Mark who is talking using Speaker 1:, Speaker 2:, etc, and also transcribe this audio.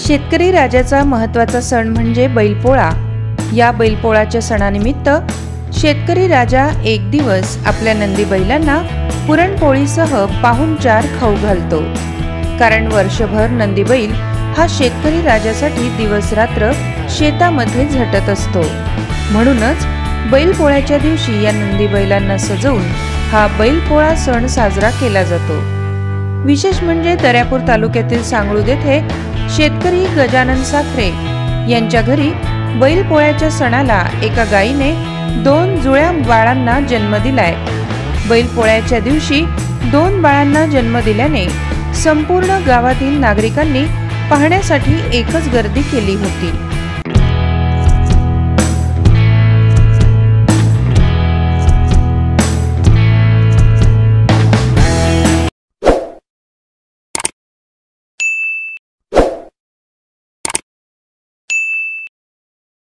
Speaker 1: शेतकरी राजाचा महत्त्वाचा सण म्हणजे बैलपोळा। या बैलपोळाच्या सणानिमित्त शेतकरी राजा एक दिवस आपल्या नंदी बैलांना पुरणपोळीसह पाहुणचार खाऊ घालतो। कारण वर्षभर नंदी बैल हा शेतकरी राजासाठी दिवस रात्र शेतामध्ये झटत असतो। म्हणूनच बैलपोळ्याच्या दिवशी या नंदी बैलांना सजवून हा बैलपोळा सण साजरा केला जातो। विशेष म्हणजे दर्यापूर तालुक्यातील सांगळूद येथे शेतकरी गजानन साखरे यांच्या घरी बैलपोळ्याच्या सणाला एका गायीने 2 जुळ्या बाळांना जन्म दिलाय। बैलपोळ्याच्या दिवशी 2 बाळांना जन्म दिल्याने संपूर्ण गावातील नागरिकांनी पाहण्यासाठी एकच गर्दी केली होती।